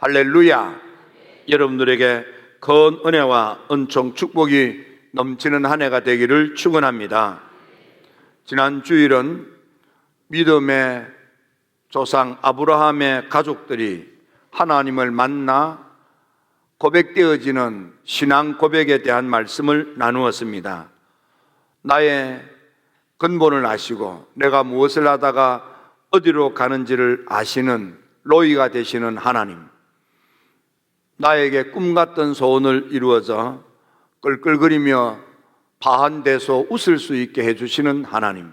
할렐루야. 여러분들에게 큰 은혜와 은총 축복이 넘치는 한 해가 되기를 축원합니다. 지난 주일은 믿음의 조상 아브라함의 가족들이 하나님을 만나 고백되어지는 신앙 고백에 대한 말씀을 나누었습니다. 나의 근본을 아시고 내가 무엇을 하다가 어디로 가는지를 아시는 로이가 되시는 하나님, 나에게 꿈같던 소원을 이루어져 끌끌거리며 파한대소 웃을 수 있게 해주시는 하나님,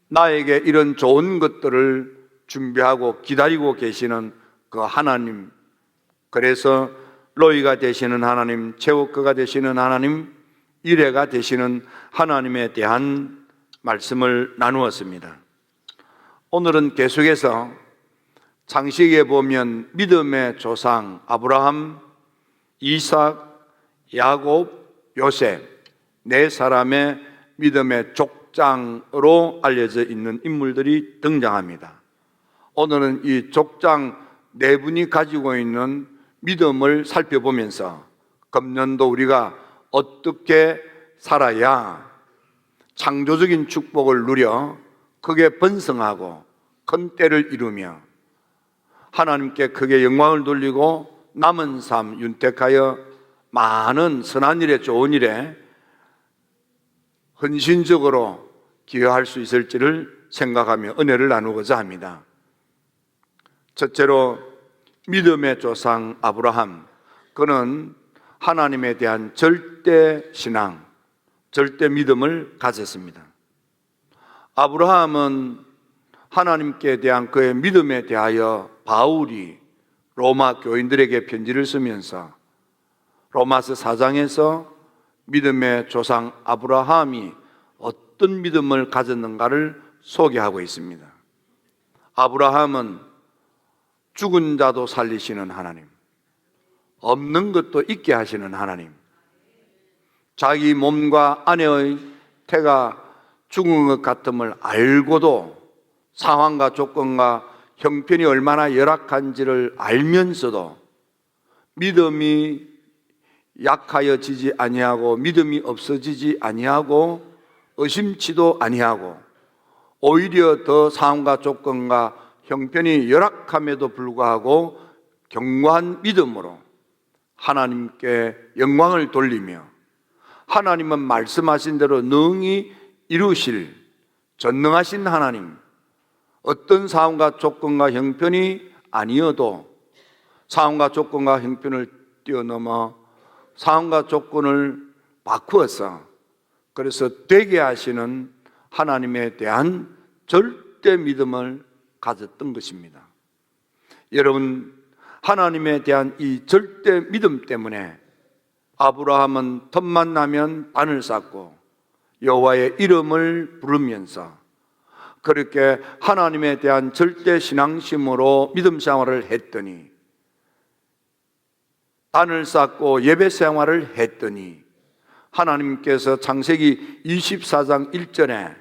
나에게 이런 좋은 것들을 준비하고 기다리고 계시는 그 하나님, 그래서 로이가 되시는 하나님, 최옥거가 되시는 하나님, 이래가 되시는 하나님에 대한 말씀을 나누었습니다. 오늘은 계속해서 창세기에 보면 믿음의 조상 아브라함, 이삭, 야곱, 요셉 네 사람의 믿음의 족장으로 알려져 있는 인물들이 등장합니다. 오늘은 이 족장 네 분이 가지고 있는 믿음을 살펴보면서 금년도 우리가 어떻게 살아야 창조적인 축복을 누려 크게 번성하고 큰 때를 이루며 하나님께 크게 영광을 돌리고 남은 삶 윤택하여 많은 선한 일에 좋은 일에 헌신적으로 기여할 수 있을지를 생각하며 은혜를 나누고자 합니다. 첫째로 믿음의 조상 아브라함, 그는 하나님에 대한 절대 신앙, 절대 믿음을 가졌습니다. 아브라함은 하나님께 대한 그의 믿음에 대하여 바울이 로마 교인들에게 편지를 쓰면서 로마서 4장에서 믿음의 조상 아브라함이 어떤 믿음을 가졌는가를 소개하고 있습니다. 아브라함은 죽은 자도 살리시는 하나님, 없는 것도 있게 하시는 하나님, 자기 몸과 아내의 태가 죽은 것 같음을 알고도 상황과 조건과 형편이 얼마나 열악한지를 알면서도 믿음이 약하여지지 아니하고 믿음이 없어지지 아니하고 의심치도 아니하고 오히려 더 상황과 조건과 형편이 열악함에도 불구하고 견고한 믿음으로 하나님께 영광을 돌리며 하나님은 말씀하신 대로 능히 이루실 전능하신 하나님, 어떤 상황과 조건과 형편이 아니어도 상황과 조건과 형편을 뛰어넘어 상황과 조건을 바꾸어서 그래서 되게 하시는 하나님에 대한 절대 믿음을 가졌던 것입니다. 여러분, 하나님에 대한 이 절대 믿음 때문에 아브라함은 틈만 나면 단을 쌓고 여호와의 이름을 부르면서 그렇게 하나님에 대한 절대 신앙심으로 믿음 생활을 했더니, 단을 쌓고 예배 생활을 했더니 하나님께서 창세기 24장 1절에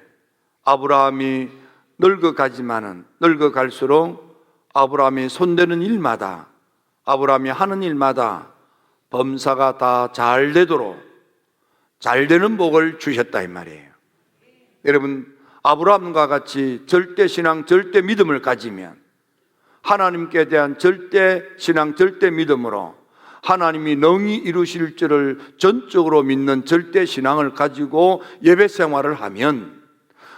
아브라함이 늙어갈수록 아브라함이 손대는 일마다, 아브라함이 하는 일마다 범사가 다 잘 되도록 잘 되는 복을 주셨다 이 말이에요. 여러분, 아브라함과 같이 절대 신앙, 절대 믿음을 가지면 하나님께 대한 절대 신앙, 절대 믿음으로 하나님이 능히 이루실 줄을 전적으로 믿는 절대 신앙을 가지고 예배 생활을 하면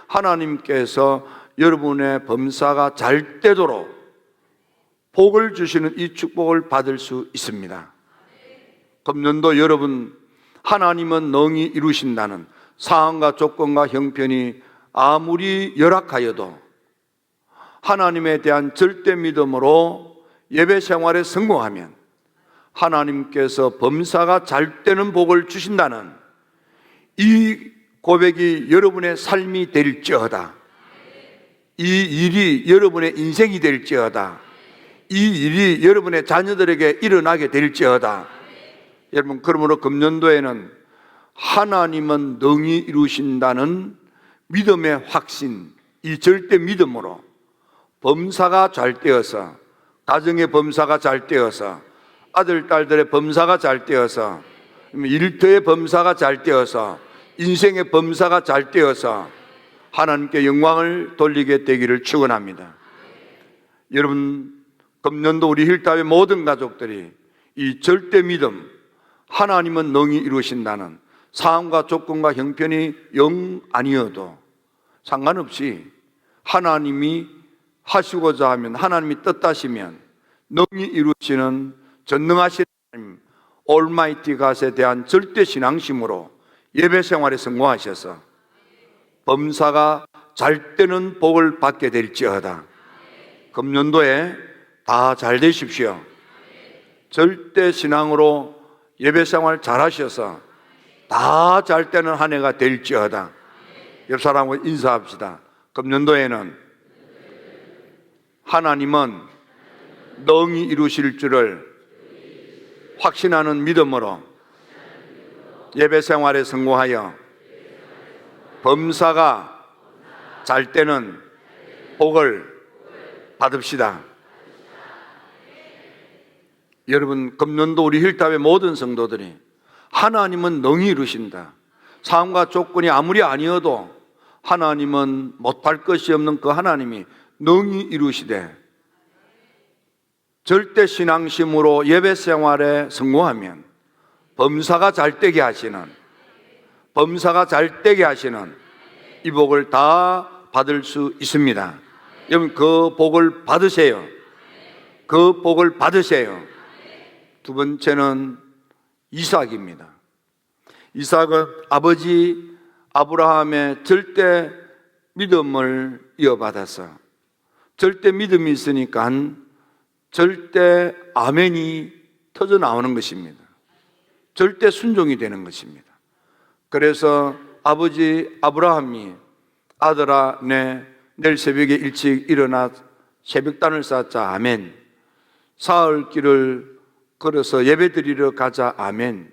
하나님께서 여러분의 범사가 잘 되도록 복을 주시는 이 축복을 받을 수 있습니다. 금년도 여러분, 하나님은 능히 이루신다는 상황과 조건과 형편이 아무리 열악하여도 하나님에 대한 절대 믿음으로 예배 생활에 성공하면 하나님께서 범사가 잘 되는 복을 주신다는 이 고백이 여러분의 삶이 될지어다. 이 일이 여러분의 인생이 될지어다. 이 일이 여러분의 자녀들에게 일어나게 될지어다. 여러분, 그러므로 금년도에는 하나님은 능히 이루신다는 믿음의 확신, 이 절대 믿음으로 범사가 잘 되어서 가정의 범사가 잘 되어서, 아들, 딸들의 범사가 잘 되어서, 일터의 범사가 잘 되어서, 인생의 범사가 잘 되어서 하나님께 영광을 돌리게 되기를 축원합니다. 여러분, 금년도 우리 힐탑의 모든 가족들이 이 절대 믿음, 하나님은 능히 이루신다는 상황과 조건과 형편이 영 아니어도 상관없이 하나님이 하시고자 하면, 하나님이 뜻하시면 능히 이루시는 전능하신 하나님 올마이티 갓에 대한 절대 신앙심으로 예배 생활에 성공하셔서 범사가 잘 되는 복을 받게 될지어다. 금년도에 다 잘 되십시오. 절대 신앙으로 예배 생활 잘 하셔서 다 잘 되는 한 해가 될지어다. 옆 사람과 인사합시다. 금년도에는 하나님은 능히 이루실 줄을 확신하는 믿음으로 예배 생활에 성공하여 범사가 잘 되는 복을 받읍시다. 여러분, 금년도 우리 힐탑의 모든 성도들이 하나님은 능히 이루신다. 상황과 조건이 아무리 아니어도 하나님은 못할 것이 없는 그 하나님이 능히 이루시되 절대 신앙심으로 예배 생활에 성공하면 범사가 잘 되게 하시는, 범사가 잘 되게 하시는 이 복을 다 받을 수 있습니다. 여러분, 그 복을 받으세요. 그 복을 받으세요. 두 번째는 이삭입니다. 이삭은 아버지 아브라함의 절대 믿음을 이어받아서 절대 믿음이 있으니까 절대 아멘이 터져 나오는 것입니다. 절대 순종이 되는 것입니다. 그래서 아버지 아브라함이 아들아, 내일 새벽에 일찍 일어나 새벽단을 쌓자. 아멘. 사흘 길을 걸어서 예배드리러 가자. 아멘.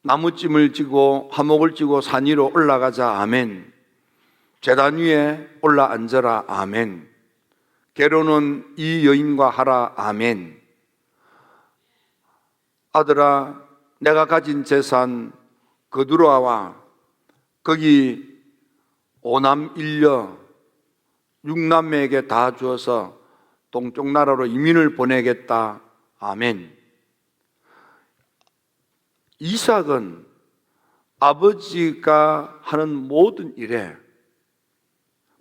나무찜을 지고 화목을 지고 산 위로 올라가자. 아멘. 제단 위에 올라 앉아라. 아멘. 결혼은 이 여인과 하라. 아멘. 아들아, 내가 가진 재산 거두러와 거기 오남 일녀 육남매에게 다 주어서 동쪽 나라로 이민을 보내겠다. 아멘. 이삭은 아버지가 하는 모든 일에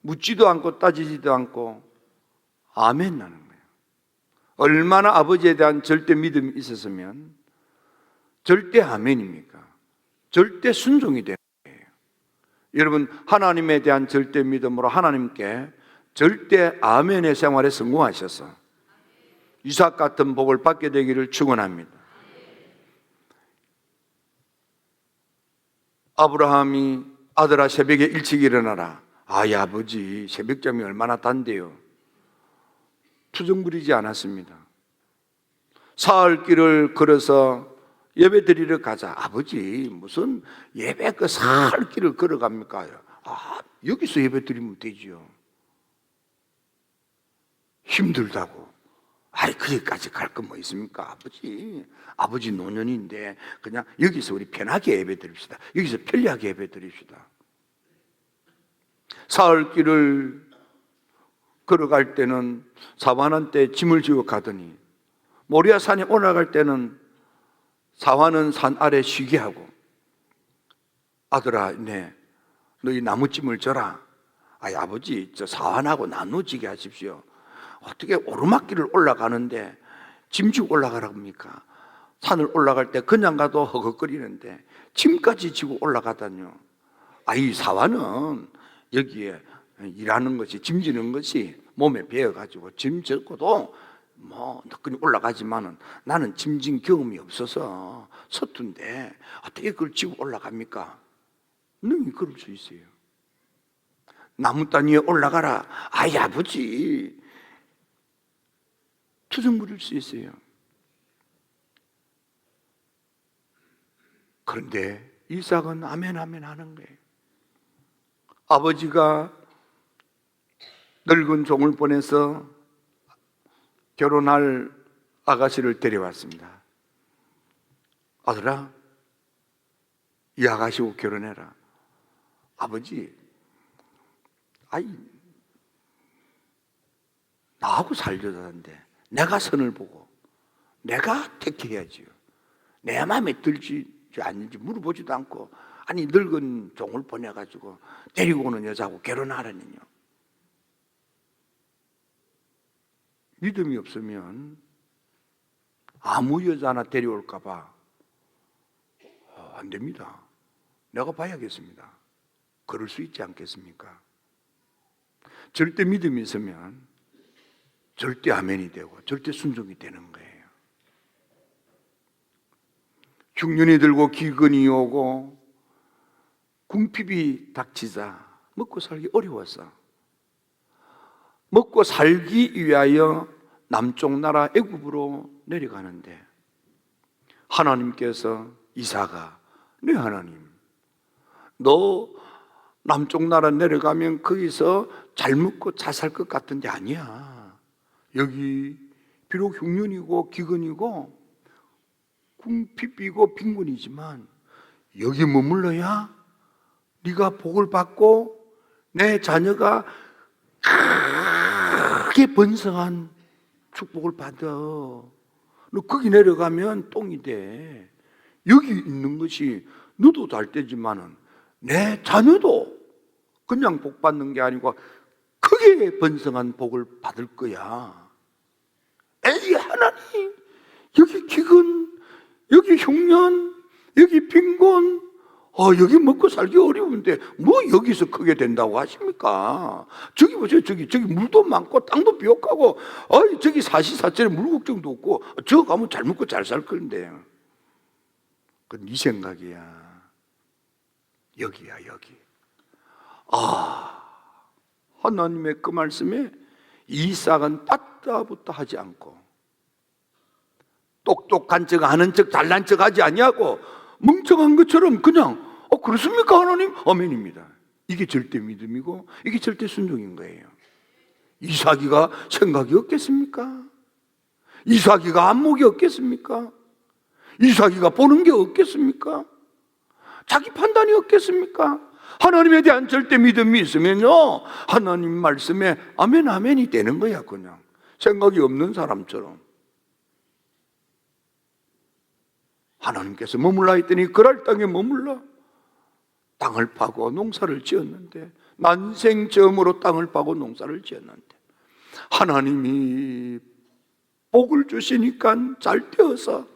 묻지도 않고 따지지도 않고 아멘 하는 거예요. 얼마나 아버지에 대한 절대 믿음이 있었으면 절대 아멘입니까? 절대 순종이 되는 거예요. 여러분, 하나님에 대한 절대 믿음으로 하나님께 절대 아멘의 생활에 성공하셔서 이삭 같은 복을 받게 되기를 축원합니다. 아브라함이 아들아 새벽에 일찍 일어나라. 아이 아버지 새벽잠이 얼마나 단데요. 투정 부리지 않았습니다. 사흘 길을 걸어서 예배 드리러 가자. 아버지 무슨 예배 그 사흘 길을 걸어갑니까? 여기서 예배 드리면 되지요. 힘들다고. 거기까지 갈 건 뭐 있습니까? 아버지 노년인데 그냥 여기서 우리 편하게 예배 드립시다. 여기서 편리하게 예배 드립시다. 사흘 길을 걸어갈 때는 사완한 때 짐을 지고 가더니 모리아 산에 올라갈 때는 사완은 산 아래 쉬게 하고 아들아, 너희 나무짐을 져라. 아버지 저 사완하고 나누지게 하십시오. 어떻게 오르막길을 올라가는데 짐 지고 올라가라고 합니까? 산을 올라갈 때 그냥 가도 허걱거리는데 짐까지 지고 올라가다뇨. 이 사완은 여기에 일하는 것이, 짐 지는 것이 몸에 배어가지고 짐 졌고도 너끈히 올라가지만은 나는 짐진 경험이 없어서 서툰데 어떻게 그걸 지고 올라갑니까? 능히 그럴 수 있어요. 나무단 위에 올라가라. 아버지 투정 부릴 수 있어요. 그런데 이삭은 아멘 아멘 하는 거예요. 아버지가 늙은 종을 보내서 결혼할 아가씨를 데려왔습니다. 아들아, 이 아가씨하고 결혼해라. 아버지, 나하고 살려다는데 내가 선을 보고 내가 택해야지요. 내 마음에 들지 않는지 물어보지도 않고, 아니 늙은 종을 보내가지고 데리고 오는 여자하고 결혼하라니요. 믿음이 없으면 아무 여자나 데려올까 봐 안 됩니다. 내가 봐야겠습니다. 그럴 수 있지 않겠습니까? 절대 믿음이 있으면 절대 아멘이 되고 절대 순종이 되는 거예요. 흉년이 들고 기근이 오고 궁핍이 닥치자 먹고 살기 어려웠어. 먹고 살기 위하여 남쪽 나라 애굽으로 내려가는데 하나님께서 이사가, 네 하나님, 너 남쪽 나라 내려가면 거기서 잘 먹고 잘 살 것 같은데 아니야. 여기 비록 흉년이고 기근이고 궁핍이고 빈곤이지만 여기 머물러야 네가 복을 받고 내 자녀가 크게 번성한 축복을 받아. 너 거기 내려가면 똥이 돼. 여기 있는 것이 너도 잘 되지만은 내 자녀도 그냥 복 받는 게 아니고 크게 번성한 복을 받을 거야. 에이 하나님, 여기 기근, 여기 흉년, 여기 빈곤, 여기 먹고 살기 어려운데 뭐 여기서 크게 된다고 하십니까? 저기 보세요. 저기 물도 많고 땅도 비옥하고 저기 사시사철에 물 걱정도 없고 저 가면 잘 먹고 잘 살 건데. 그건 네 생각이야. 여기야 여기. 하나님의 그 말씀에 이삭은 따따붙다 하지 않고 똑똑한 척 아는 척 잘난 척 하지 아니하고 멍청한 것처럼 그냥 그렇습니까 하나님? 아멘입니다. 이게 절대 믿음이고 이게 절대 순종인 거예요. 이삭이가 생각이 없겠습니까? 이삭이가 안목이 없겠습니까? 이삭이가 보는 게 없겠습니까? 자기 판단이 없겠습니까? 하나님에 대한 절대 믿음이 있으면요 하나님 말씀에 아멘 아멘이 되는 거야. 그냥 생각이 없는 사람처럼. 하나님께서 머물라 했더니 그랄 땅에 머물러 땅을 파고 농사를 지었는데, 난생 처음으로 땅을 파고 농사를 지었는데 하나님이 복을 주시니까 잘 되어서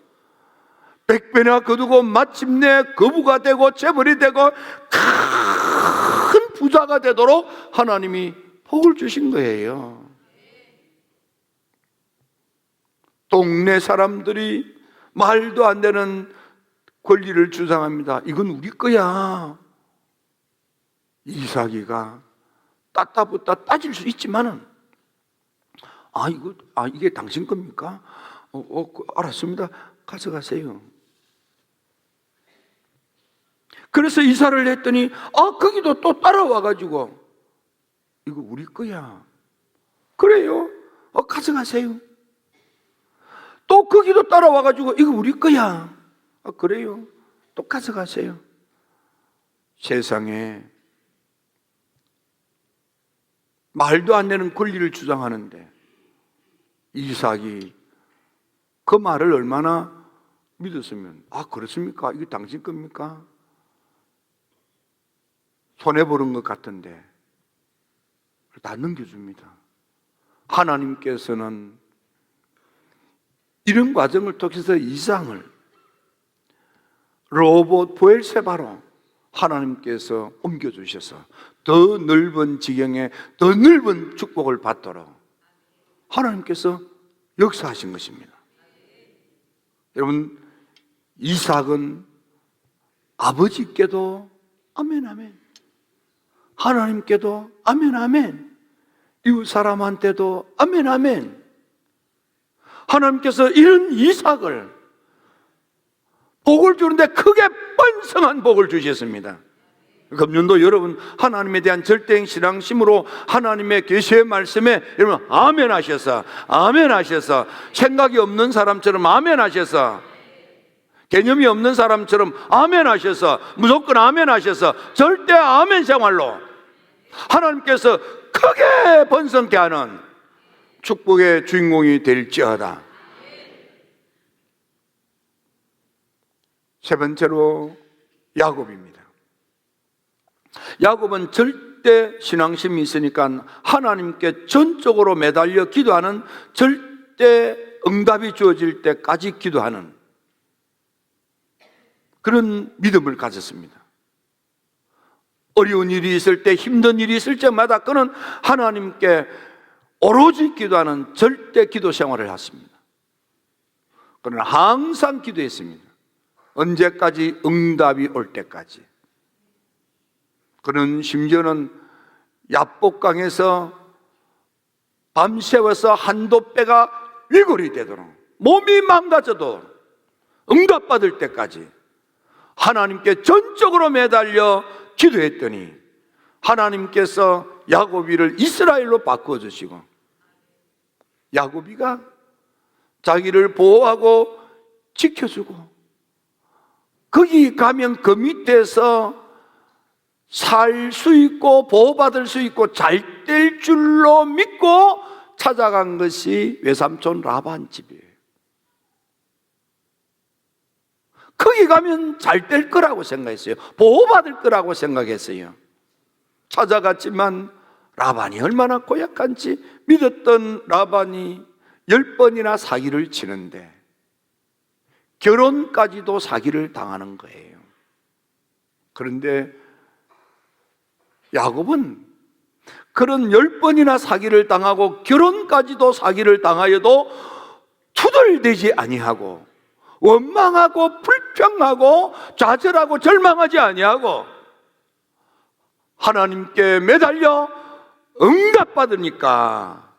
100배나 거두고 마침내 거부가 되고 재벌이 되고 큰 부자가 되도록 하나님이 복을 주신 거예요. 동네 사람들이 말도 안 되는 권리를 주장합니다. 이건 우리 거야. 이삭이가 따따붙다 따질 수 있지만은 이게 당신 겁니까? 알았습니다. 가져가세요. 그래서 이사를 했더니 거기도 또 따라와가지고 이거 우리 거야. 그래요? 가져가세요. 또 거기도 따라와가지고 이거 우리 거야. 그래요? 또 가져가세요. 세상에 말도 안 되는 권리를 주장하는데 이삭이 그 말을 얼마나 믿었으면 그렇습니까? 이게 당신 겁니까? 손해보는 것 같은데 다 넘겨줍니다. 하나님께서는 이런 과정을 통해서 이삭을 로봇 부엘세바로 하나님께서 옮겨주셔서 더 넓은 지경에 더 넓은 축복을 받도록 하나님께서 역사하신 것입니다. 여러분, 이삭은 아버지께도 아멘 아멘, 하나님께도 아멘 아멘, 이웃 사람한테도 아멘 아멘. 하나님께서 이런 이삭을 복을 주는데 크게 번성한 복을 주셨습니다. 금년도 여러분 하나님에 대한 절대행 신앙심으로 하나님의 계시의 말씀에 여러분 아멘 하셔서, 아멘 하셔서, 생각이 없는 사람처럼 아멘 하셔서, 개념이 없는 사람처럼 아멘 하셔서, 무조건 아멘 하셔서 절대 아멘 생활로 하나님께서 크게 번성케 하는 축복의 주인공이 될지어다. 세 번째로 야곱입니다. 야곱은 절대 신앙심이 있으니까 하나님께 전적으로 매달려 기도하는, 절대 응답이 주어질 때까지 기도하는 그런 믿음을 가졌습니다. 어려운 일이 있을 때, 힘든 일이 있을 때마다 그는 하나님께 오로지 기도하는 절대 기도 생활을 했습니다. 그는 항상 기도했습니다. 언제까지? 응답이 올 때까지. 그는 심지어는 야복강에서 밤새워서 한도 빼가 위골이 되도록, 몸이 망가져도 응답받을 때까지 하나님께 전적으로 매달려 기도했더니 하나님께서 야곱이를 이스라엘로 바꿔주시고, 야곱이가 자기를 보호하고 지켜주고, 거기 가면 그 밑에서 살 수 있고 보호받을 수 있고 잘 될 줄로 믿고 찾아간 것이 외삼촌 라반 집이에요. 거기 가면 잘 될 거라고 생각했어요. 보호받을 거라고 생각했어요. 찾아갔지만 라반이 얼마나 고약한지 믿었던 라반이 10번이나 사기를 치는데 결혼까지도 사기를 당하는 거예요. 그런데 야곱은 그런 10번이나 사기를 당하고 결혼까지도 사기를 당하여도 투덜대지 아니하고, 원망하고 불평하고 좌절하고 절망하지 아니하고 하나님께 매달려 응답받으니까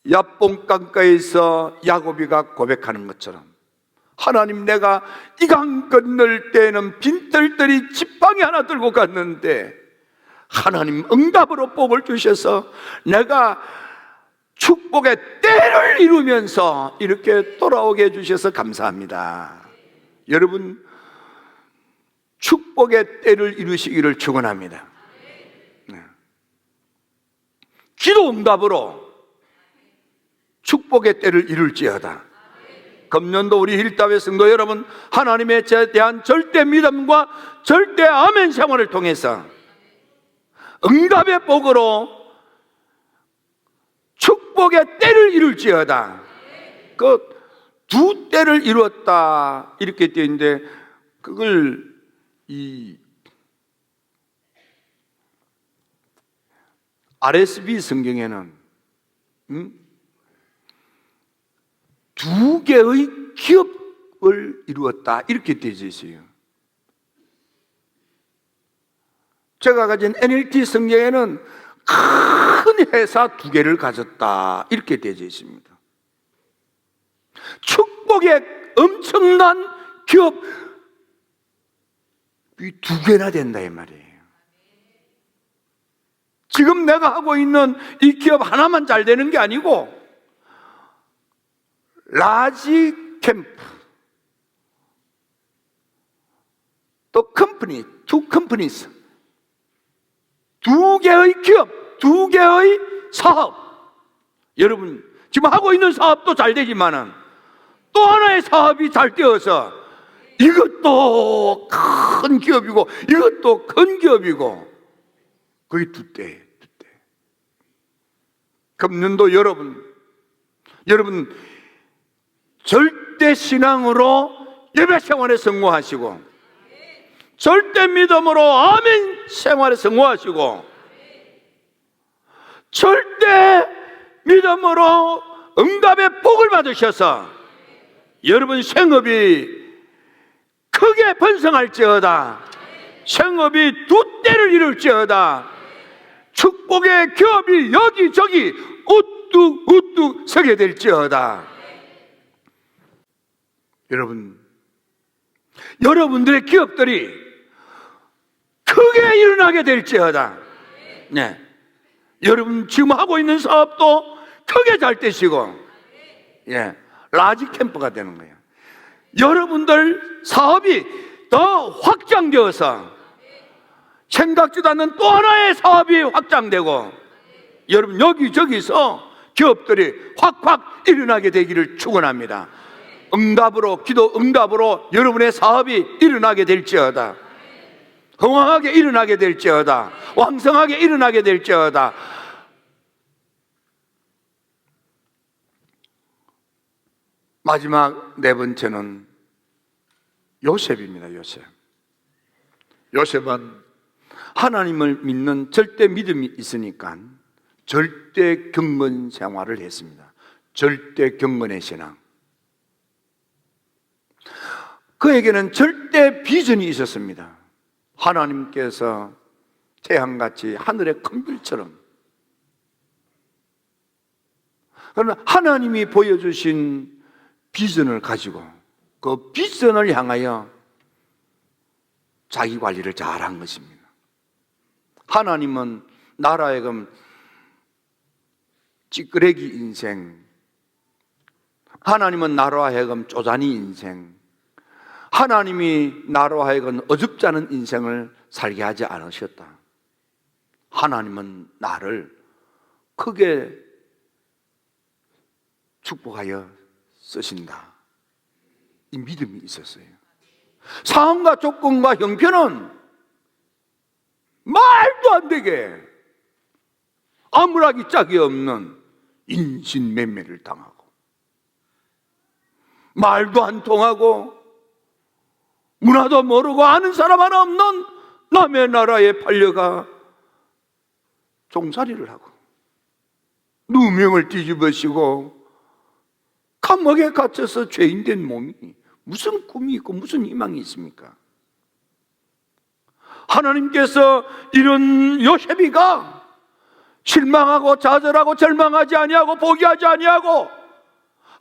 야뽕강가에서 야곱이가 고백하는 것처럼, 하나님, 내가 이 강 건널 때에는 빈털들이 지팡이 하나 들고 갔는데 하나님 응답으로 복을 주셔서 내가 축복의 때를 이루면서 이렇게 돌아오게 해주셔서 감사합니다. 여러분, 축복의 때를 이루시기를 축원합니다. 네. 기도 응답으로 축복의 때를 이룰지어다. 금년도 우리 힐답의 성도 여러분, 하나님에 대한 절대 믿음과 절대 아멘 생활을 통해서 응답의 복으로 축복의 때를 이룰지어다. 그 두 때를 이루었다 이렇게 되어 있는데, 그걸 이 RSV 성경에는 두 개의 기업을 이루었다 이렇게 되어 있어요. 제가 가진 NLT 성경에는 큰 회사 두 개를 가졌다 이렇게 되어 있습니다. 축복의 엄청난 기업이 두 개나 된다 이 말이에요. 지금 내가 하고 있는 이 기업 하나만 잘 되는 게 아니고, 라지 캠프, 또 컴퍼니, 투 컴퍼니스, 두 개의 기업, 두 개의 사업. 여러분, 지금 하고 있는 사업도 잘 되지만은 또 하나의 사업이 잘 되어서 이것도 큰 기업이고 이것도 큰 기업이고, 그게 두 때예요, 두 때. 금년도 여러분 절대 신앙으로 예배 생활에 성공하시고, 절대 믿음으로 아멘 생활에 성공하시고, 절대 믿음으로 응답의 복을 받으셔서 여러분 생업이 크게 번성할지어다. 생업이 두 때를 이룰지어다. 축복의 기업이 여기저기 우뚝 우뚝 서게 될지어다. 여러분, 여러분들의 기업들이 크게 일어나게 될지어다. 네. 여러분 지금 하고 있는 사업도 크게 잘 되시고, 예, 라지 캠프가 되는 거예요. 여러분들 사업이 더 확장되어서 생각지도 않는 또 하나의 사업이 확장되고, 여러분 여기저기서 기업들이 확확 일어나게 되기를 축원합니다. 응답으로, 기도 응답으로 여러분의 사업이 일어나게 될지어다. 흥황하게 일어나게 될지어다. 왕성하게 일어나게 될지어다. 마지막 네 번째는 요셉입니다. 요셉은 하나님을 믿는 절대 믿음이 있으니까 절대 경건 생활을 했습니다. 절대 경건의 신앙. 그에게는 절대 비전이 있었습니다. 하나님께서 태양같이 하늘의 큰 별처럼, 그러나 하나님이 보여주신 비전을 가지고 그 비전을 향하여 자기 관리를 잘한 것입니다. 하나님은 나라에금 찌끄레기 인생, 하나님은 나로 하여금 쪼잔이 인생, 하나님이 나로 하여금 어줍지 않은 인생을 살게 하지 않으셨다. 하나님은 나를 크게 축복하여 쓰신다. 이 믿음이 있었어요. 상황과 조건과 형편은 말도 안 되게 아무라기 짝이 없는 인신매매를 당하고, 말도 안 통하고 문화도 모르고 아는 사람 하나 없는 남의 나라에 팔려가 종살이를 하고 누명을 뒤집어쓰고 감옥에 갇혀서 죄인된 몸이 무슨 꿈이 있고 무슨 희망이 있습니까? 하나님께서 이런 요셉이가 실망하고 좌절하고 절망하지 아니하고 포기하지 아니하고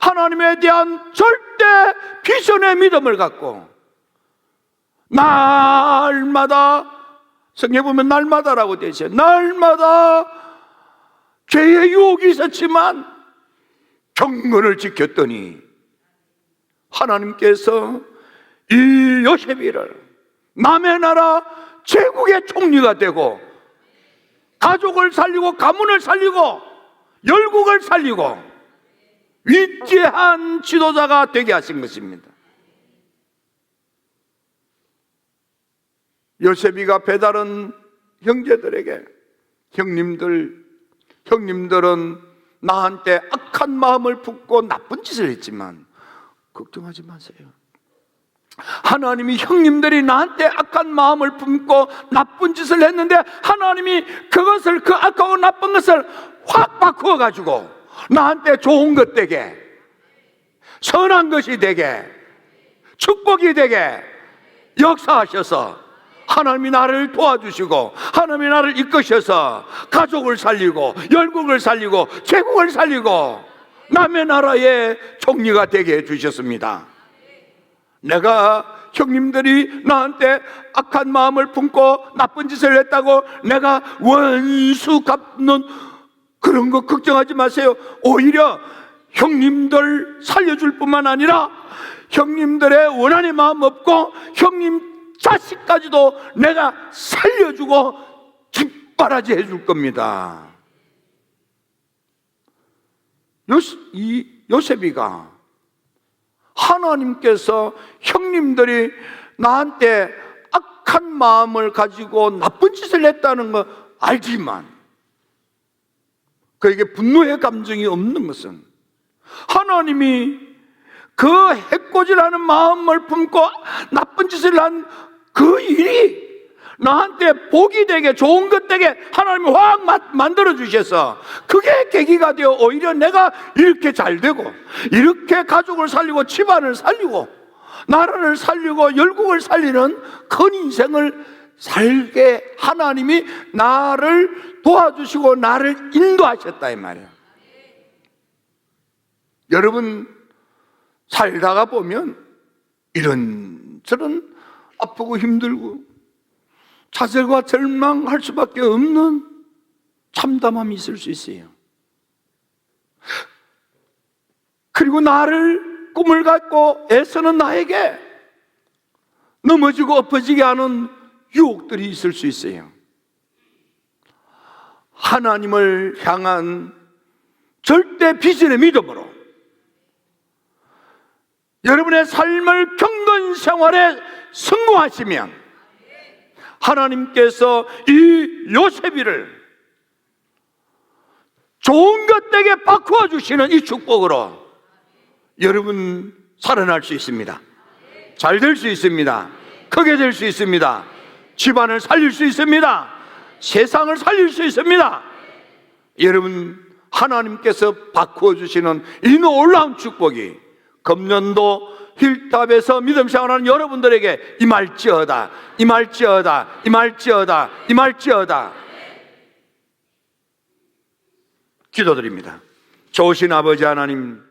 하나님에 대한 절대 비전의 믿음을 갖고 날마다, 성경에 보면 날마다라고 되어 있어요. 날마다 죄의 유혹이 있었지만 경건을 지켰더니 하나님께서 이 요셉이를 남의 나라 제국의 총리가 되고 가족을 살리고 가문을 살리고 열국을 살리고 위대한 지도자가 되게 하신 것입니다. 요셉이가 배다른 형제들에게 형님들은 나한테 악한 마음을 품고 나쁜 짓을 했지만 걱정하지 마세요. 하나님이 형님들이 나한테 악한 마음을 품고 나쁜 짓을 했는데 하나님이 그것을, 그 악하고 나쁜 것을 확 바꾸어 가지고 나한테 좋은 것 되게, 선한 것이 되게, 축복이 되게 역사하셔서 하나님이 나를 도와주시고 하나님이 나를 이끄셔서 가족을 살리고 열국을 살리고 제국을 살리고 남의 나라의 총리가 되게 해주셨습니다. 내가 형님들이 나한테 악한 마음을 품고 나쁜 짓을 했다고 내가 원수 갚는 그런 거 걱정하지 마세요. 오히려 형님들 살려줄 뿐만 아니라 형님들의 원한의 마음 없고 형님 자식까지도 내가 살려주고 뒷바라지 해줄 겁니다. 이 요셉이가 하나님께서 형님들이 나한테 악한 마음을 가지고 나쁜 짓을 했다는 거 알지만 그에게 분노의 감정이 없는 것은 하나님이 그 해코지라는 마음을 품고 나쁜 짓을 한 그 일이 나한테 복이 되게, 좋은 것 되게 하나님이 확 만들어 주셔서 그게 계기가 되어 오히려 내가 이렇게 잘 되고 이렇게 가족을 살리고 집안을 살리고 나라를 살리고 열국을 살리는 큰 인생을 살게 하나님이 나를 도와주시고 나를 인도하셨다 이 말이에요. 여러분 살다가 보면 이런저런 아프고 힘들고 좌절과 절망할 수밖에 없는 참담함이 있을 수 있어요. 그리고 나를 꿈을 갖고 애쓰는 나에게 넘어지고 엎어지게 하는 유혹들이 있을 수 있어요. 하나님을 향한 절대 비전의 믿음으로 여러분의 삶을 경건 생활에 성공하시면 하나님께서 이 요셉이를 좋은 것 되게 바꾸어 주시는 이 축복으로 여러분 살아날 수 있습니다. 잘 될 수 있습니다. 크게 될 수 있습니다. 집안을 살릴 수 있습니다. 세상을 살릴 수 있습니다. 여러분, 하나님께서 바꾸어 주시는 이 놀라운 축복이 금년도 힐탑에서 믿음 생활하는 여러분들에게 임할지어다, 임할지어다, 임할지어다, 임할지어다. 기도드립니다. 좋으신 아버지 하나님,